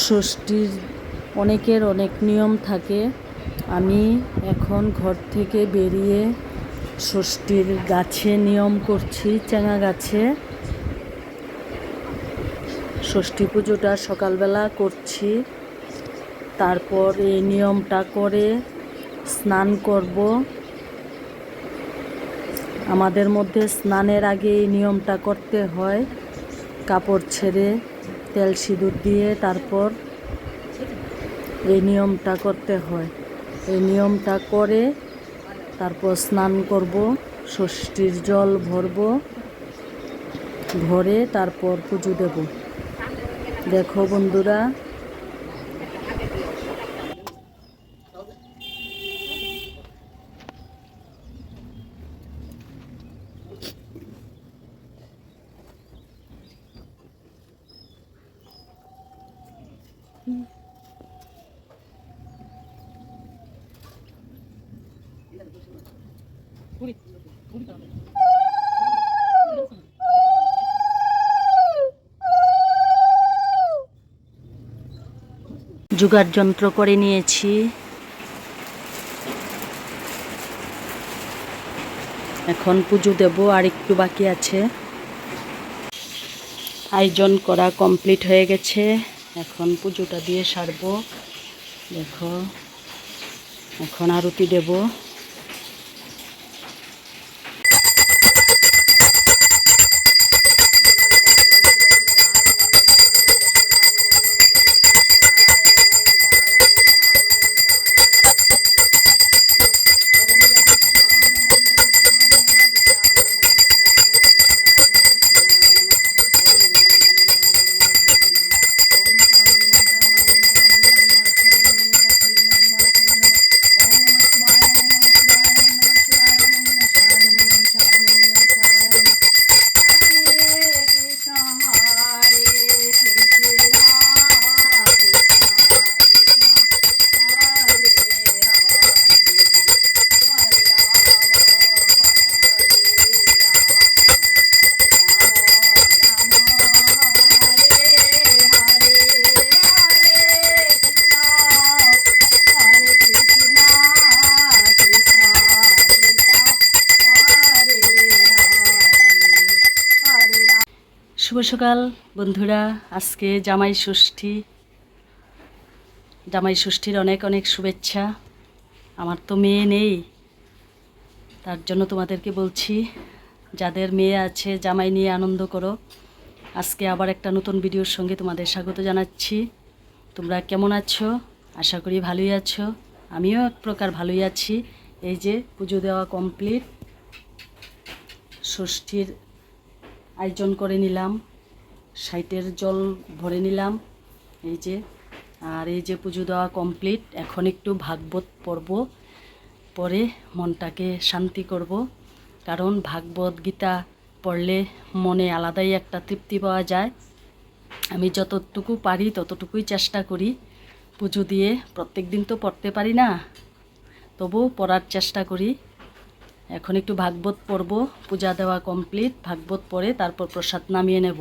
ষষ্ঠীর অনেকের অনেক নিয়ম থাকে। আমি এখন ঘর থেকে বেরিয়ে ষষ্ঠীর গাছে নিয়ম করছি, চেঙা গাছে ষষ্ঠী পুজোটা সকালবেলা করছি। তারপর এই নিয়মটা করে স্নান করব। আমাদের মধ্যে স্নানের আগে এই নিয়মটা করতে হয়, কাপড় ছেড়ে তেল সিঁদুর দিয়ে তারপর এই নিয়মটা করতে হয়। এই নিয়মটা করে তারপর স্নান করব, ষষ্ঠীর জল ভরব, ভরে তারপর পুজো দেব। দেখো বন্ধুরা, জোগাড় যন্ত্র করে নিয়েছি। এখন পুজো দেব, আর একটু বাকি আছে। আয়োজন করা কমপ্লিট হয়ে গেছে, এখন পুজোটা দিয়ে সারবো। দেখো, এখন আরতি দেব। শুভ সকাল বন্ধুরা, আজকে জামাই ষষ্ঠী। জামাই ষষ্ঠীর অনেক অনেক শুভেচ্ছা। আমার তো মেয়ে নেই, তার জন্য তোমাদেরকে বলছি, যাদের মেয়ে আছে জামাই নিয়ে আনন্দ করো। আজকে আবার একটা নতুন ভিডিওর সঙ্গে তোমাদের স্বাগত জানাচ্ছি। তোমরা কেমন আছো? আশা করি ভালোই আছো। আমিও এক প্রকার ভালোই আছি। এই যে পুজো দেওয়া কমপ্লিট, ষষ্ঠীর আয়োজন করে নিলাম, সাইটের জল ভরে নিলাম, এই যে। আর এই যে পুজো দেওয়া কমপ্লিট, এখন একটু ভাগবত পড়ব, পরে মনটাকে শান্তি করব। কারণ ভাগবত গীতা পড়লে মনে আলাদাই একটা তৃপ্তি পাওয়া যায়। আমি যতটুকু পারি ততটুকুই চেষ্টা করি পুজো দিয়ে। প্রত্যেক দিন তো পড়তে পারি না, তবু পড়ার চেষ্টা করি। এখন একটু ভাগবত পড়ব, পূজা দেওয়া কমপ্লিট, ভাগবত পড়ে তারপর প্রসাদ নামিয়ে নেব।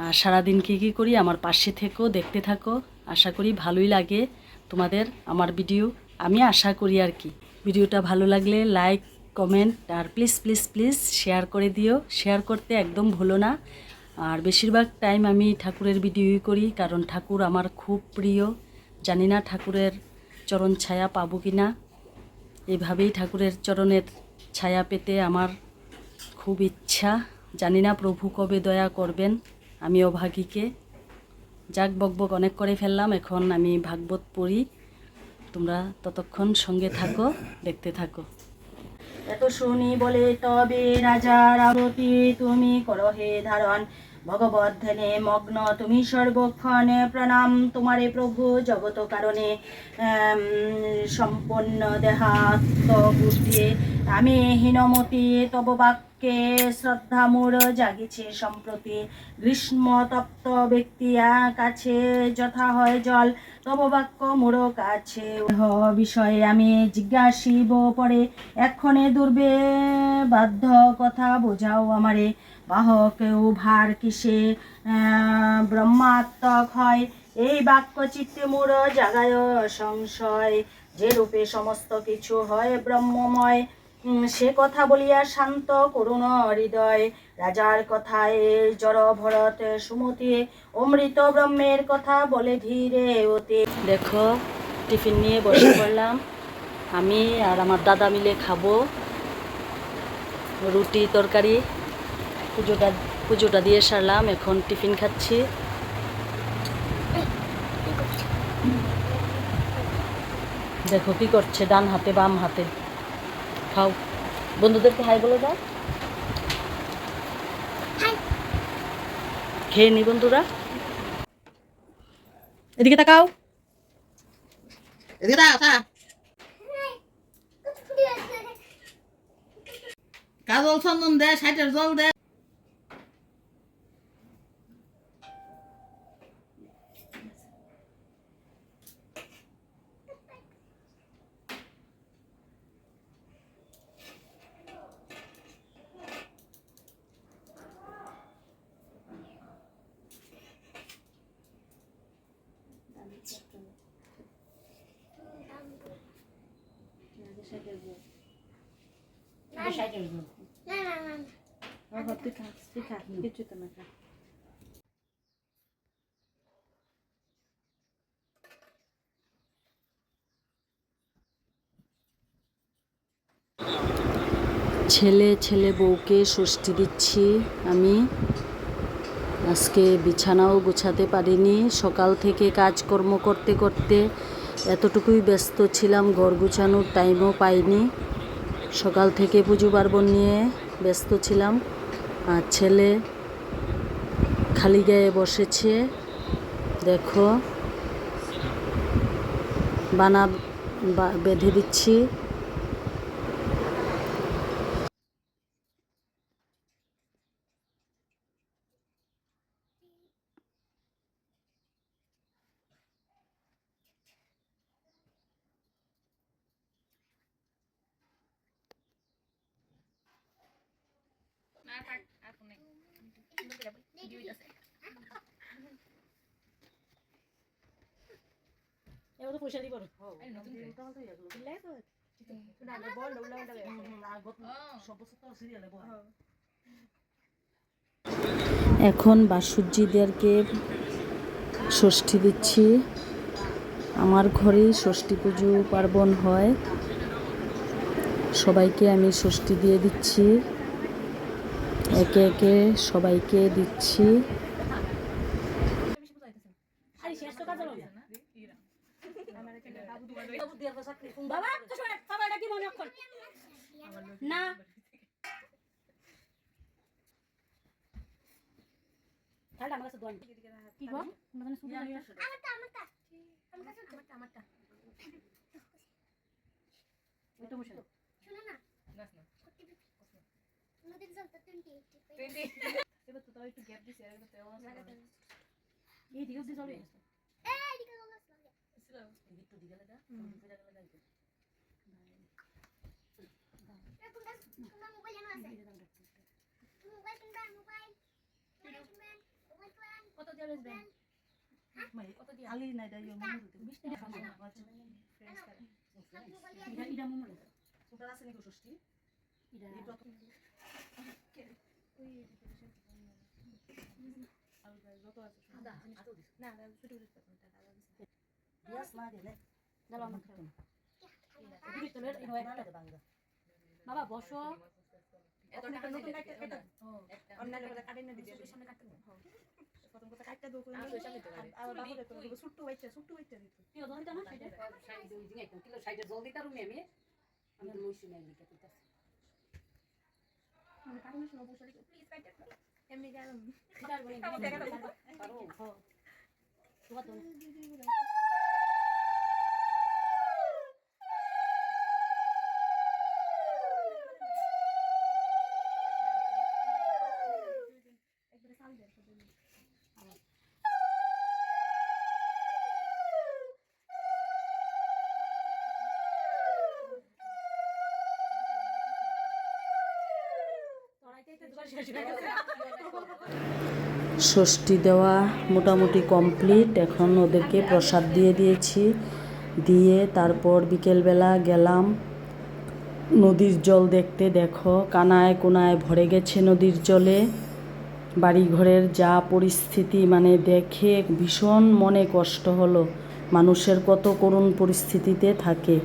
আর সারাদিন কী করি আমার পাশে থেকো, দেখতে থাকো। আশা করি ভালোই লাগে তোমাদের আমার ভিডিও, আমি আশা করি আর কি। ভিডিওটা ভালো লাগলে লাইক, কমেন্ট আর প্লিজ প্লিজ প্লিজ শেয়ার করে দিও। শেয়ার করতে একদম ভুলো না। আর বেশিরভাগ টাইম আমি ঠাকুরের ভিডিওই করি, কারণ ঠাকুর আমার খুব প্রিয়। জানি না ঠাকুরের চরণ ছায়া পাবো কি না। এইভাবেই ঠাকুরের চরণের ছায়া পেতে আমার খুব ইচ্ছা। জানি না প্রভু কবে দয়া করবেন, আমি অভাগীকে। যাক, বকবক অনেক করে ফেললাম, এখন আমি ভাগবত পড়ি। তোমরা ততক্ষণ সঙ্গে থাকো, দেখতে থাকো। এত শুনি বলে তবে রাজার আরতি তুমি করো হে ধারণ, ভগবত ধ্যানে মগ্ন তুমি সর্বক্ষণে, প্রণাম তোমারে প্রভু জগত কারণে। সম্পন্ন দেহাত্ম বুদ্ধি আমি হীনমতি, তব বাক্যে শ্রদ্ধা মোর জাগিছে সম্প্রতি। গ্রীষ্ম তপ্ত ব্যক্তি কাছে যথা হয় জল, তব বাক্য মোর কাছে বিষয়ে আমি জিজ্ঞাসিব পরে। এক্ষণে দুর্বে বাধ্য কথা বোঝাও আমারে, বাহক ভার কিসে ব্রহ্মাত্মক হয়, এই বাক্য চিত্তে মূঢ় জাগায় সংশয়, যে রূপে সমস্ত কিছু হয় ব্রহ্মময়। সে কথা বলিয়া শান্ত করুণ হৃদয়, রাজার কথায় জড় ভরত সুমতি, অমৃত ব্রহ্মের কথা বলে ধীরে অতি। দেখো টিফিন নিয়ে বসে পড়লাম, আমি আর আমার দাদা মিলে খাবো রুটি তরকারি। পুজোটা দিয়ে সারলাম, এখন টিফিন খাচ্ছি। দেখো কি করছে, ডান হাতে বাম হাতে। খাও, বন্ধুদেরকে হাই বলে দাও। খেয়ে নি বন্ধুরা, এদিকে তাকাও। এদিকে দাও তা কাজল চন্দন দে, সাইটের জল দে। ছেলে বউকে ষষ্ঠী দিচ্ছি আমি। আজকে বিছানাও গুছাতে পারিনি, সকাল থেকে কাজকর্ম করতে করতে এতটুকুই ব্যস্ত ছিলাম, ঘর গুছানোর টাইমও পাইনি। সকাল থেকে পুজো পার্বণ নিয়ে ব্যস্ত ছিলাম। আর ছেলে খালি গায়ে বসেছে, দেখো বানা বেঁধে দিচ্ছি। এবার তো পয়সা দিব এখন বাসুজ্জিদেরকে ষষ্ঠী দিচ্ছি। আমার ঘরেই ষষ্ঠী পুজো পার্বণ হয়, সবাইকে আমি ষষ্ঠী দিয়ে দিচ্ছি, একে একে সবাইকে দিচ্ছি। না বাবা বসো, ষষ্ঠী দেওয়া মোটামুটি কমপ্লিট। এখন ওদেরকে প্রসাদ দিয়ে দিয়েছি, দিয়ে তারপর বিকেলবেলা গেলাম নদীর জল দেখতে। দেখো কানায় কোনায় ভরে গেছে নদীর জলে। বাড়িঘরের যা পরিস্থিতি, মানে দেখে ভীষণ মনে কষ্ট হলো, মানুষের কত করুণ পরিস্থিতিতে থাকে।